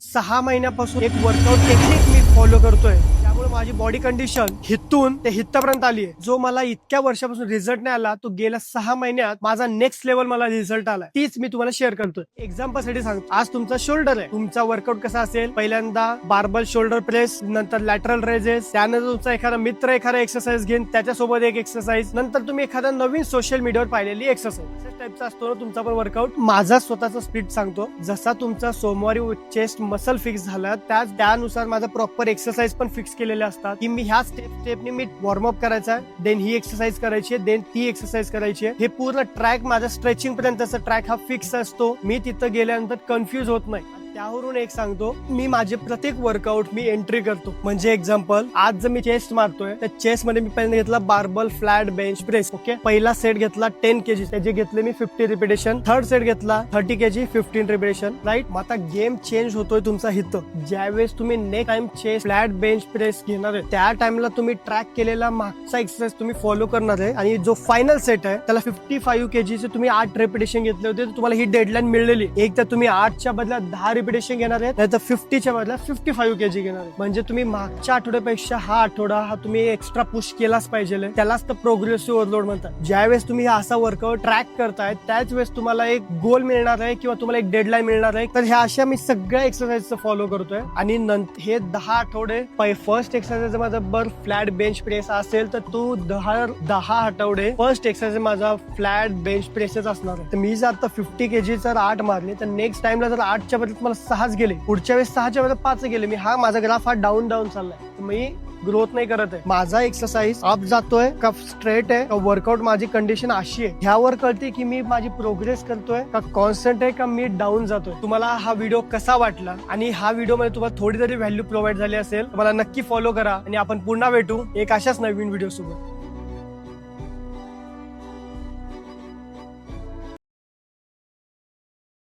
6 महिन्यापासून एक workout technique मी follow करतोय, त्यामुळे माझी बॉडी कंडिशन हितून ते हितपर्यंत आली आहे. जो मला इतक्या वर्षापासून रिझल्ट नाही आला, तो गेल्या 6 महिन्यात माझा नेक्स्ट लेवल मला रिझल्ट आला. तीच मी तुम्हाला शेअर करतोय. एक्झाम्पल साठी सांगतो, आज तुमचा शोल्डर आहे. तुमचा वर्कआउट कसा असेल, पहिल्यांदा बार्बल शोल्डर प्रेस, नंतर लॅटरल रेजेस, त्यानंतर तुमचा एखादा मित्र एखादा एक्सरसाइज घेईन, त्याच्यासोबत एक एक्सरसाइज, नंतर तुम्ही एखादा नवीन सोशल मीडियावर पाहिलेली एक्सरसाइज. अशाच टाइपचा असतो ना तुमचा पण वर्कआउट. माझा स्वतःचा स्प्लिट सांगतो. जसा तुमचा सोमवारी चेस्ट मसल फिक्स झाला, त्यानुसार माझा प्रॉपर एक्सरसाइज पण फिक्स केलेले असतात, की मी ह्या स्टेपने मी वॉर्मअप करायचा आहे, देन ही एक्सरसाइज करायची आहे, देन ती एक्सरसाइज करायची आहे. हे पूर्ण ट्रॅक माझा स्ट्रेचिंग पर्यंतचा ट्रॅक हा फिक्स असतो. मी तिथं गेल्यानंतर कन्फ्युज होत नाही. त्यावरून एक सांगतो, मी माझे प्रत्येक वर्कआउट मी एंट्री करतो. म्हणजे एक्झाम्पल, आज जर मी चेस्ट मारतोय, त्या चेस्ट मध्ये मी पहिल्यांदा घेतला barbell flat bench press. Okay, पहिला सेट घेतला 10 kg, त्याचे घेतले मी 50 रिपिटेशन. थर्ड सेट घेतला 30 kg 15 रिपिटेशन. राईट, मग आता गेम चेंज होतोय तुमचा हित. ज्यावेळेस तुम्ही next time chest flat bench press घेणार आहे, त्या टाइमला तुम्ही ट्रॅक केलेला मागचा एक्सरसाइज तुम्ही फॉलो करणार आहे. आणि जो फायनल सेट आहे त्याला 55 kg चे तुम्ही 8 रिपिटेशन घेतले होते, तर तुम्हाला ही डेडलाईन मिळलेली. एक तर तुम्ही 8च्या बदल्यात 10 रिपिटेशन घेणार आहे, नाहीतर 50च्या बदल्यात 55 kg घेणार आहे. म्हणजे तुम्ही मागच्या आठवड्यापेक्षा हा आठवडा हा तुम्ही एक्स्ट्रा पुश केलाच पाहिजे. त्यालाच तर प्रोग्रेसिव्ह ओव्हरलोड म्हणतात. ज्यावेळेस तुम्ही असा वर्कआउट ट्रॅक करताय, त्याच वेळेस तुम्हाला एक गोल मिळणार आहे किंवा तुम्हाला एक डेडलाईन मिळणार आहे. तर ह्या अशा मी सगळ्या एक्सरसाइज फॉलो करतोय. आणि हे 10 आठवडे, फर्स्ट एक्सरसाइज माझा बर फ्लॅट बेंच प्रेस असेल, तर तो 10 आठवडे फर्स्ट एक्सरसाइज माझा फ्लॅट बेंच प्रेसच असणार आहे. तर मी जर आता 50 kg जर 8 मारले, तर नेक्स्ट टाइमला जर 8च्या बदल्यात मला 6 गेले, पुढच्या वेळेस 6च्या बदल्यात 5 गेले, मी माझा ग्राफ हा डाऊन चाललाय. मी ग्रोथ नाही करत आहे. माझा एक्सरसाइज अप जातोय का स्ट्रेट आहे, का वर्कआउट माझी कंडिशन अशी आहे, ह्यावर कळते की मी माझी प्रोग्रेस करतोय का कॉन्स्टंट आहे, का मी डाऊन जातोय. तुम्हाला हा व्हिडिओ कसा वाटला, आणि हा व्हिडिओ मध्ये तुम्हाला थोडी तरी व्हॅल्यू प्रोव्हाइड झाली असेल, मला नक्की फॉलो करा. आणि आपण पुन्हा भेटू एक अशाच नवीन व्हिडिओ सोबत.